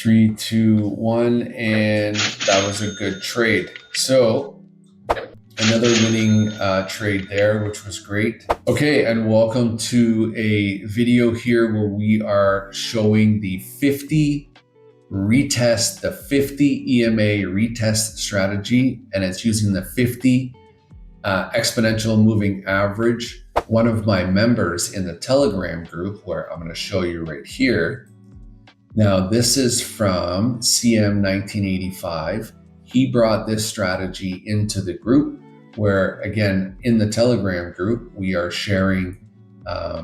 3, 2, 1, and that was a good trade. So another winning trade there, which was great. Okay, and welcome to a video here where we are showing the 50 retest, the 50 EMA retest strategy, and it's using the 50 exponential moving average. One of my members in the Telegram group, where I'm going to show you right here. Now, this is from CM 1985. He brought this strategy into the group where, again, in the Telegram group, we are sharing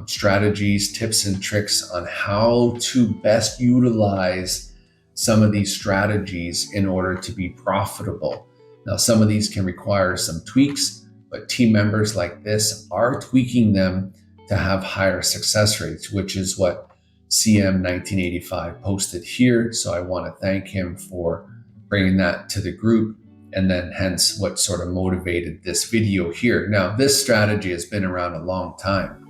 strategies, tips, and tricks on how to best utilize some of these strategies in order to be profitable. Now, some of these can require some tweaks, but team members like this are tweaking them to have higher success rates, which is what CM 1985 posted here. So I want to thank him for bringing that to the group, and then hence what sort of motivated this video here. Now, this strategy has been around a long time.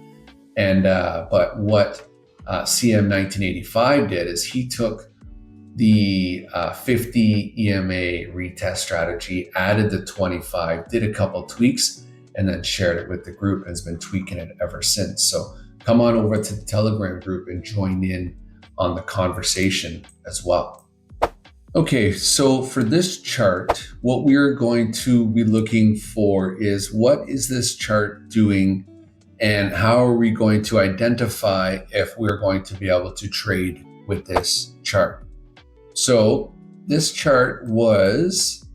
And but what CM 1985 did is he took the 50 EMA retest strategy, added the 25, did a couple tweaks, and then shared it with the group and has been tweaking it ever since. So come on over to the Telegram group and join in on the conversation as well. Okay, so for this chart, what we're going to be looking for is what is this chart doing and how are we going to identify if we're going to be able to trade with this chart. So this chart was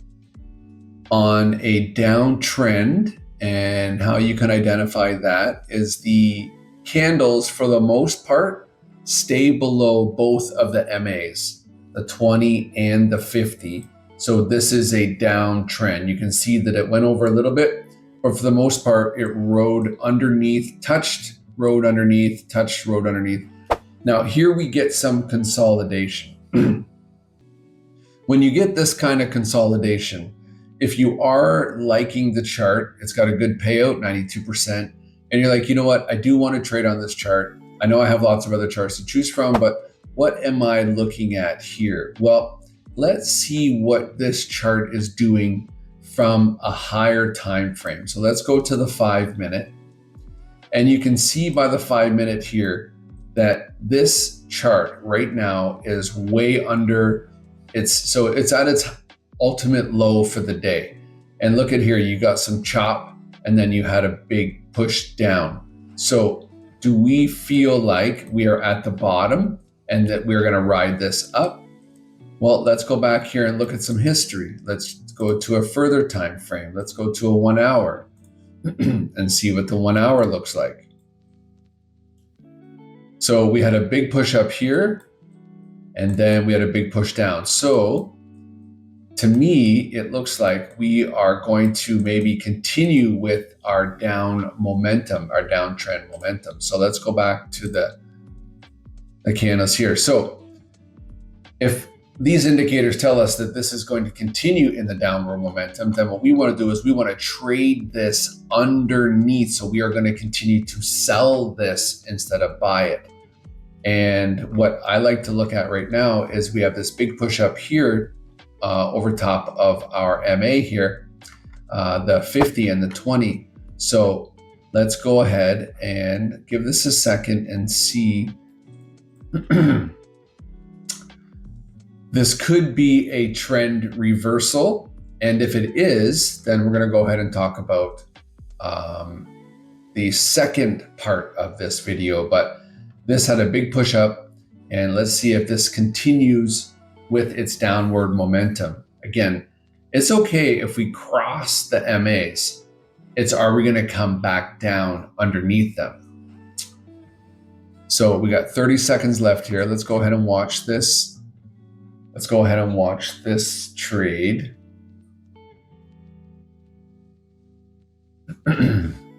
on a downtrend, and how you can identify that is the candles, for the most part, stay below both of the MAs, the 20 and the 50. So this is a downtrend. You can see that it went over a little bit, but for the most part, it rode underneath, touched, rode underneath, touched, rode underneath. Now here we get some consolidation. When you get this kind of consolidation, if you are liking the chart, it's got a good payout, 92%, and you're like, you know what, I do want to trade on this chart. I know I have lots of other charts to choose from, but what am I looking at here? Well, let's see what this chart is doing from a higher time frame. So let's go to the 5-minute, and you can see by the 5-minute here that this chart right now is way under it's at its ultimate low for the day. And look at here, you got some chop and then you had a big push down. So do we feel like we are at the bottom and that we're going to ride this up? Well, let's go back here and look at some history. Let's go to a further time frame. Let's go to a 1 hour and see what the 1 hour looks like. So we had a big push up here, and then we had a big push down. So to me, it looks like we are going to maybe continue with our down momentum, our downtrend momentum. So let's go back to the candles here. So if these indicators tell us that this is going to continue in the downward momentum, then what we want to do is we want to trade this underneath. So we are going to continue to sell this instead of buy it. And what I like to look at right now is we have this big push up here over top of our MA here, the 50 and the 20. So let's go ahead and give this a second and see. This could be a trend reversal. And if it is, then we're going to go ahead and talk about the second part of this video. But this had a big push up, and let's see if this continues with its downward momentum. Again, it's okay if we cross the MAs. It's, are we going to come back down underneath them? So we got 30 seconds left here. Let's go ahead and watch this. Let's go ahead and watch this trade.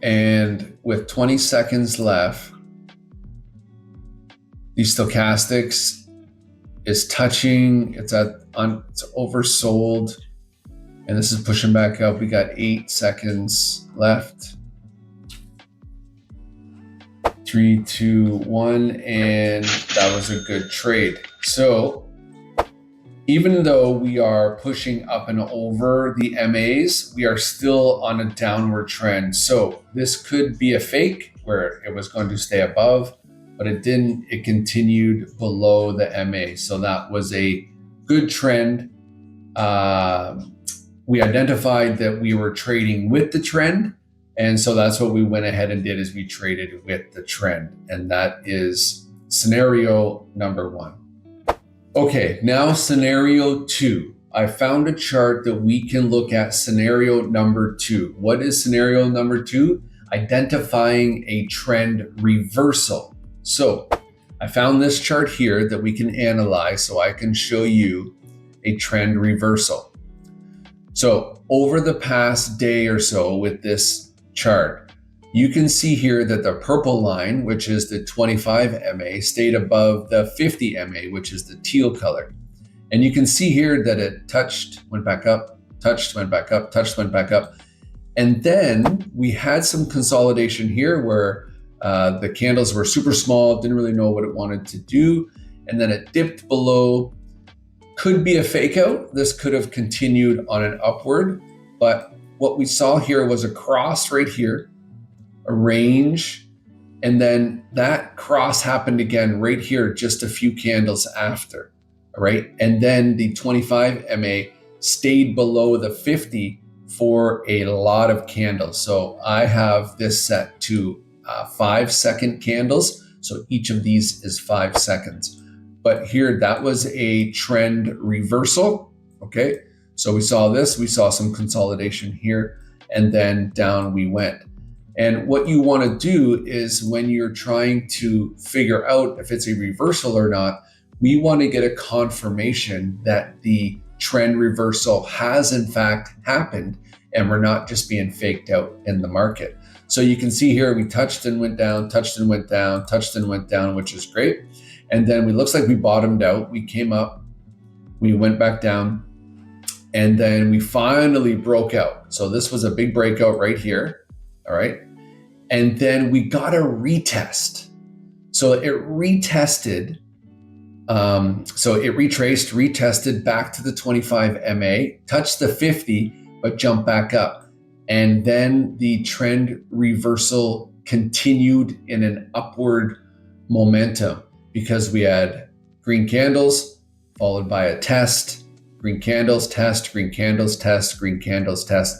And with 20 seconds left, these stochastics is touching, it's oversold, and this is pushing back up. We got 8 seconds left. 3, 2, 1, and that was a good trade. So Even though we are pushing up and over the MAs, we are still on a downward trend. So this could be a fake where it was going to stay above, but it didn't. It continued below the MA. So that was a good trend. We identified that we were trading with the trend. And so that's what we went ahead and did, is we traded with the trend. And that is scenario number 1. Okay, now scenario 2. I found a chart that we can look at scenario number 2. What is scenario number 2? Identifying a trend reversal. So I found this chart here that we can analyze so I can show you a trend reversal. So over the past day or so with this chart, you can see here that the purple line, which is the 25 MA, stayed above the 50 MA, which is the teal color. And you can see here that it touched, went back up, touched, went back up, touched, went back up. And then we had some consolidation here where the candles were super small, didn't really know what it wanted to do. And then it dipped below. Could be a fake out. This could have continued on an upward. But what we saw here was a cross right here, a range, and then that cross happened again right here just a few candles after, all right? And then the 25 MA stayed below the 50 for a lot of candles. So I have this set to 5-second candles. So each of these is 5 seconds. But here, that was a trend reversal, okay? So we saw this, we saw some consolidation here, and then down we went. And what you want to do is, when you're trying to figure out if it's a reversal or not, we want to get a confirmation that the trend reversal has in fact happened and we're not just being faked out in the market. So you can see here we touched and went down, touched and went down, touched and went down, which is great. And then it looks like we bottomed out. We came up, we went back down, and then we finally broke out. So this was a big breakout right here. All right. And then we got a retest. So it retested. So it retraced, retested back to the 25 MA, touched the 50, but jumped back up. And then the trend reversal continued in an upward momentum because we had green candles followed by a test, green candles, test, green candles, test, green candles, test.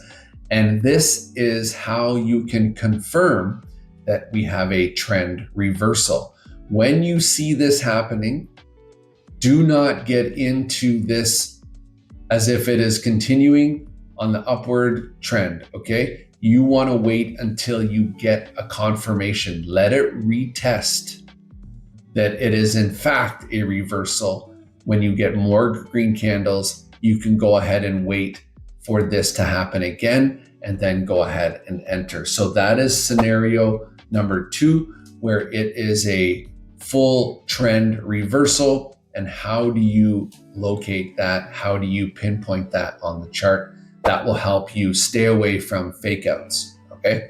And this is how you can confirm that we have a trend reversal. When you see this happening, do not get into this as if it is continuing on the upward trend, okay? You want to wait until you get a confirmation. Let it retest that it is in fact a reversal. When you get more green candles, you can go ahead and wait for this to happen again, and then go ahead and enter. So that is scenario number 2, where it is a full trend reversal. And how do you locate that? How do you pinpoint that on the chart? That will help you stay away from fake outs, okay?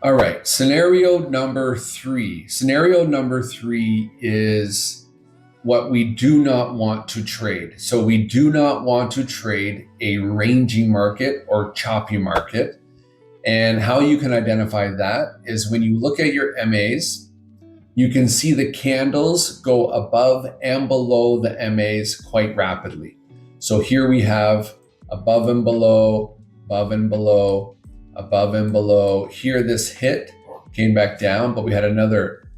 All right, scenario number 3. Scenario number 3 is what we do not want to trade. So we do not want to trade a rangy market or choppy market. And how you can identify that is when you look at your MAs, you can see the candles go above and below the MAs quite rapidly. So here we have above and below, above and below, above and below. Here this hit, came back down, but we had another,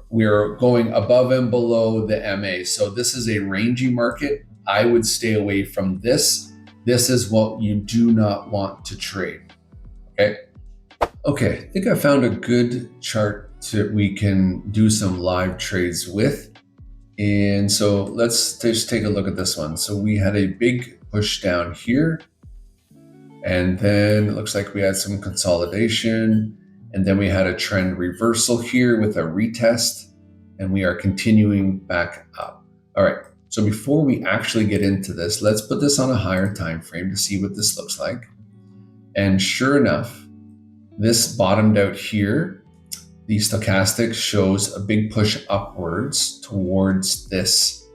we're going above and below the MA. So this is a rangy market. I would stay away from this. This is what you do not want to trade, okay? Okay, I think I found a good chart that we can do some live trades with. And so let's just take a look at this one. So we had a big push down here, and then it looks like we had some consolidation, and then we had a trend reversal here with a retest, and we are continuing back up. All right, so before we actually get into this, let's put this on a higher time frame to see what this looks like. And sure enough, this bottomed out here. The stochastic shows a big push upwards towards this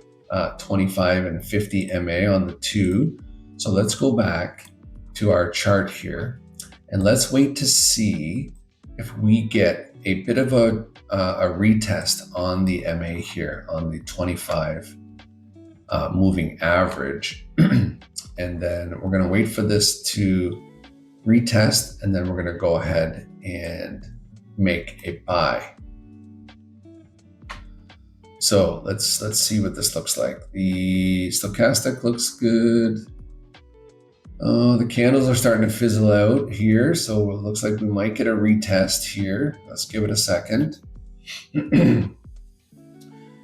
25 and 50 MA on the 2. So let's go back to our chart here and let's wait to see if we get a bit of a retest on the MA here on the 25 moving average. And then we're going to wait for this to retest, and then we're going to go ahead and make a buy. So let's see what this looks like. The stochastic looks good. The candles are starting to fizzle out here, so it looks like we might get a retest here. Let's give it a second. And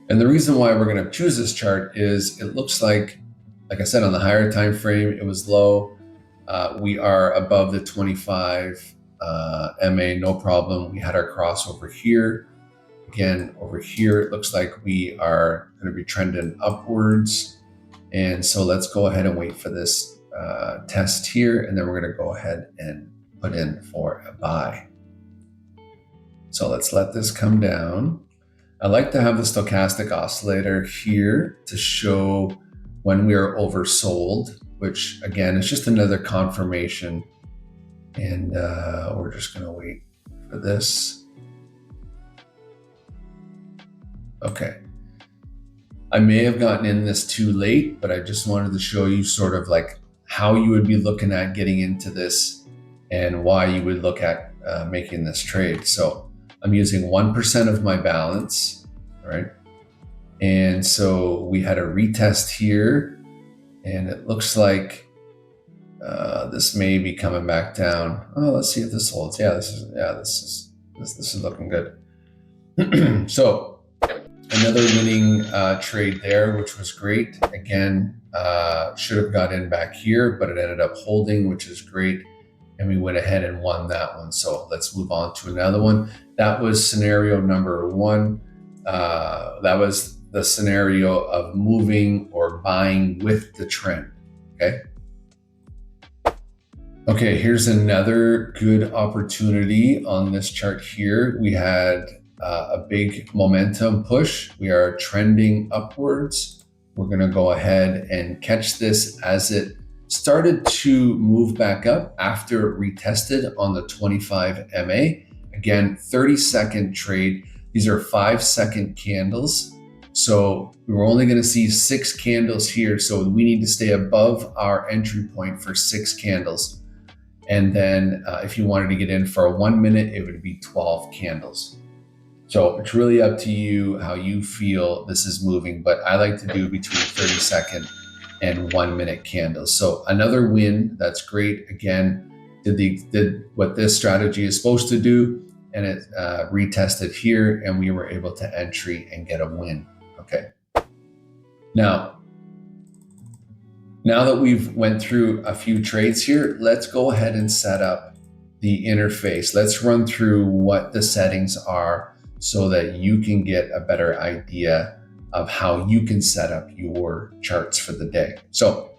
the reason why we're going to choose this chart is it looks like I said, on the higher time frame, it was low. We are above the 25 MA, no problem. We had our crossover here. Again, over here, it looks like we are going to be trending upwards. And so let's go ahead and wait for this test here. And then we're going to go ahead and put in for a buy. So let's let this come down. I like to have the stochastic oscillator here to show when we are oversold, which again is just another confirmation. And we're just going to wait for this. Okay. I may have gotten in this too late, but I just wanted to show you sort of like how you would be looking at getting into this and why you would look at making this trade. So I'm using 1% of my balance, right? And so we had a retest here, and it looks like this may be coming back down. Oh, let's see if this holds. Yeah, this is looking good. So another winning trade there, which was great. Again, should have got in back here, but it ended up holding, which is great. And we went ahead and won that one. So let's move on to another one. That was scenario number 1. That was the scenario of moving or buying with the trend, okay? Okay, here's another good opportunity on this chart here. We had a big momentum push. We are trending upwards. We're gonna go ahead and catch this as it started to move back up after it retested on the 25 MA. Again, 30-second trade. These are 5-second candles. So we were only going to see 6 candles here. So we need to stay above our entry point for 6 candles. And then if you wanted to get in for a 1 minute, it would be 12 candles. So it's really up to you how you feel this is moving. But I like to do between 30-second and 1 minute candles. So another win. That's great. Again, did what this strategy is supposed to do. And it retested here, and we were able to entry and get a win. Okay. Now that we've went through a few trades here, let's go ahead and set up the interface. Let's run through what the settings are so that you can get a better idea of how you can set up your charts for the day. So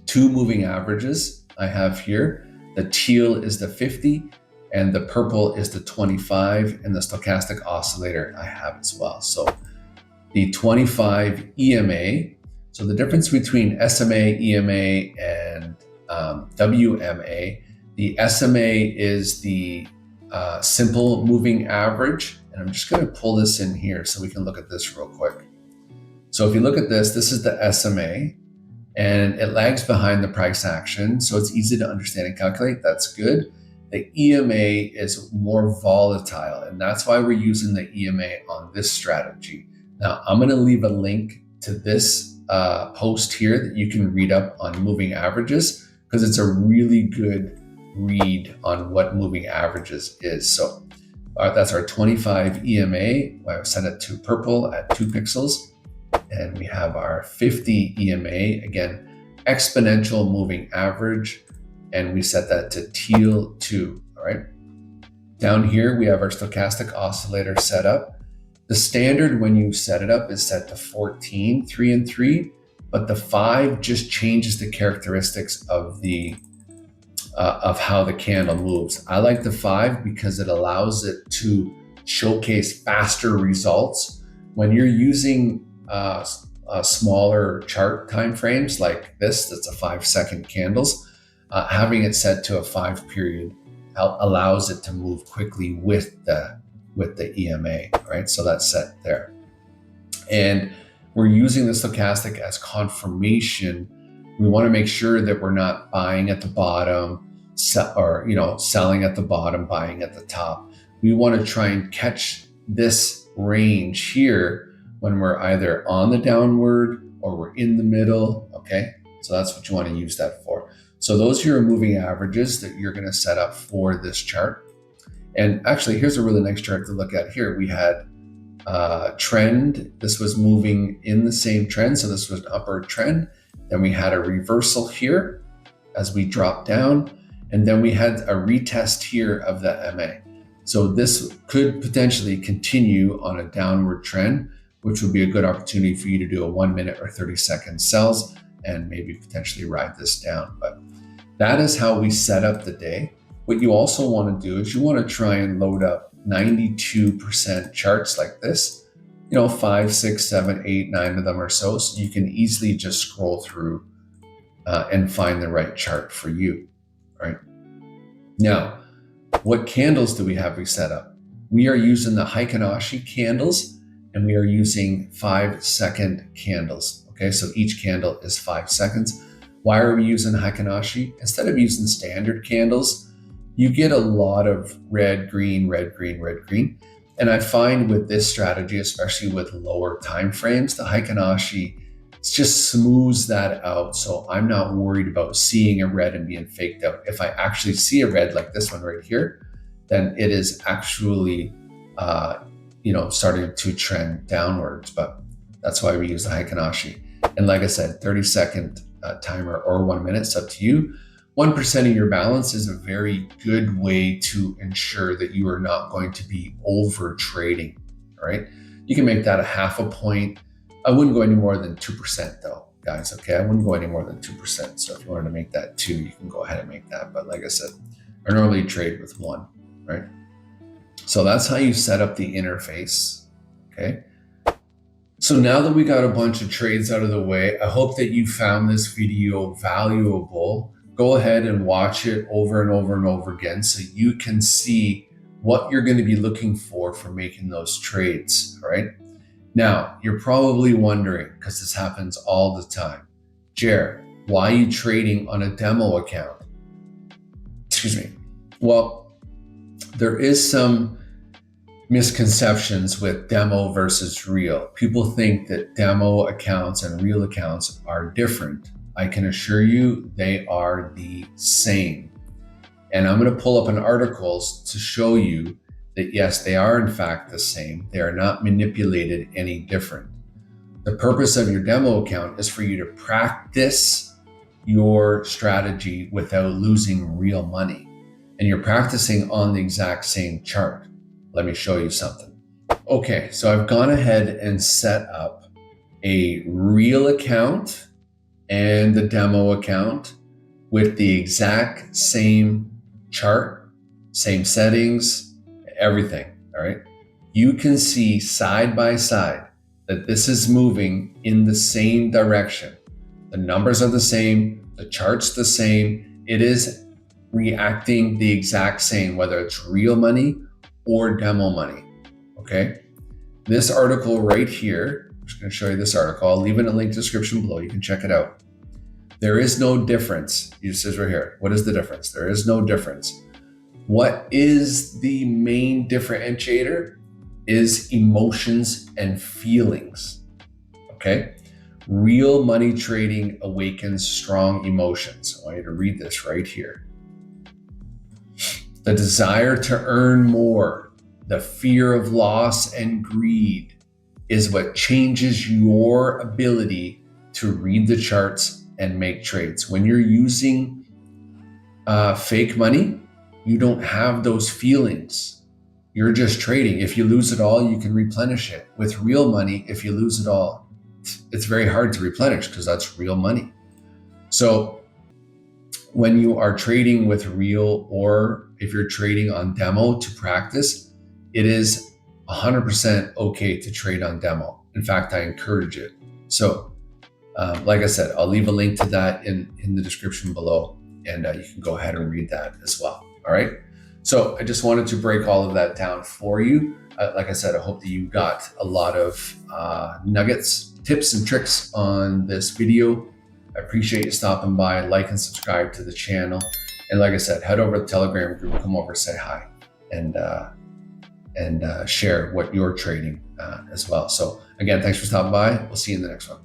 2 moving averages I have here. The teal is the 50 and the purple is the 25, and the stochastic oscillator I have as well. So the 25 EMA, so the difference between SMA, EMA, and WMA, the SMA is the simple moving average. And I'm just going to pull this in here so we can look at this real quick. So if you look at this, this is the SMA, and it lags behind the price action. So it's easy to understand and calculate. That's good. The EMA is more volatile, and that's why we're using the EMA on this strategy. Now, I'm going to leave a link to this post here that you can read up on moving averages, because it's a really good read on what moving averages is. So that's our 25 EMA. I've set it to purple at 2 pixels. And we have our 50 EMA, again, exponential moving average. And we set that to teal 2, all right? Down here, we have our stochastic oscillator set up. The standard when you set it up is set to 14, 3 and 3, but the 5 just changes the characteristics of the of how the candle moves. I like the 5 because it allows it to showcase faster results. When you're using smaller chart time frames like this, that's a 5-second candles, having it set to a 5 period allows it to move quickly with the EMA, right? So that's set there. And we're using the stochastic as confirmation. We want to make sure that we're not buying at the bottom, or selling at the bottom, buying at the top. We want to try and catch this range here when we're either on the downward or we're in the middle. Okay, so that's what you want to use that for. So those are your moving averages that you're going to set up for this chart. And actually, here's a really nice chart to look at here. We had trend. This was moving in the same trend. So this was an upward trend. Then we had a reversal here as we dropped down. And then we had a retest here of the MA. So this could potentially continue on a downward trend, which would be a good opportunity for you to do a 1 minute or 30-second sells and maybe potentially ride this down. But that is how we set up the day. What you also want to do is you want to try and load up 92% charts like this, 5, 6, 7, 8, 9 of them or so you can easily just scroll through and find the right chart for you, right? Now, what candles do we have set up? We are using the Heikin-Ashi candles, and we are using 5-second candles. Okay, so each candle is 5 seconds. Why are we using Heikin-Ashi? Instead of using standard candles, you get a lot of red, green, red, green, red, green. And I find with this strategy, especially with lower time frames, the Heikin-Ashi just smooths that out. So I'm not worried about seeing a red and being faked out. If I actually see a red like this one right here, then it is actually, starting to trend downwards. But that's why we use the Heikin-Ashi. And like I said, 30-second timer or 1 minute, it's up to you. 1% of your balance is a very good way to ensure that you are not going to be over trading, all right? You can make that a 0.5 point. I wouldn't go any more than 2% though, guys, okay? I wouldn't go any more than 2%. So if you wanted to make that 2, you can go ahead and make that. But like I said, I normally trade with 1, right? So that's how you set up the interface, okay? So now that we got a bunch of trades out of the way, I hope that you found this video valuable. Go ahead and watch it over and over and over again so you can see what you're going to be looking for making those trades, all right? Now, you're probably wondering, because this happens all the time, Jared, why are you trading on a demo account? Excuse me. Well, there is some misconceptions with demo versus real. People think that demo accounts and real accounts are different. I can assure you they are the same. And I'm going to pull up an article to show you that yes, they are in fact the same. They are not manipulated any different. The purpose of your demo account is for you to practice your strategy without losing real money. And you're practicing on the exact same chart. Let me show you something. Okay, so I've gone ahead and set up a real account and the demo account with the exact same chart, same settings, everything, all right? You can see side by side that this is moving in the same direction. The numbers are the same, the chart's the same. It is reacting the exact same, whether it's real money or demo money, okay? This article right here, I'm just gonna show you this article. I'll leave it in a link description below. You can check it out. There is no difference. It says right here, what is the difference? There is no difference. What is the main differentiator is emotions and feelings, okay? Real money trading awakens strong emotions. I want you to read this right here. The desire to earn more, the fear of loss and greed is what changes your ability to read the charts and make trades. When you're using fake money, you don't have those feelings. You're just trading. If you lose it all, you can replenish it. With real money, if you lose it all, it's very hard to replenish because that's real money. So when you are trading with real, or if you're trading on demo to practice, it is 100% okay to trade on demo. In fact, I encourage it. So like I said, I'll leave a link to that in the description below, and you can go ahead and read that as well. All right. So I just wanted to break all of that down for you. Like I said, I hope that you got a lot of nuggets, tips, and tricks on this video. I appreciate you stopping by. Like and subscribe to the channel. And like I said, head over to the Telegram group, come over, say hi, and share what you're trading as well. So again, thanks for stopping by. We'll see you in the next one.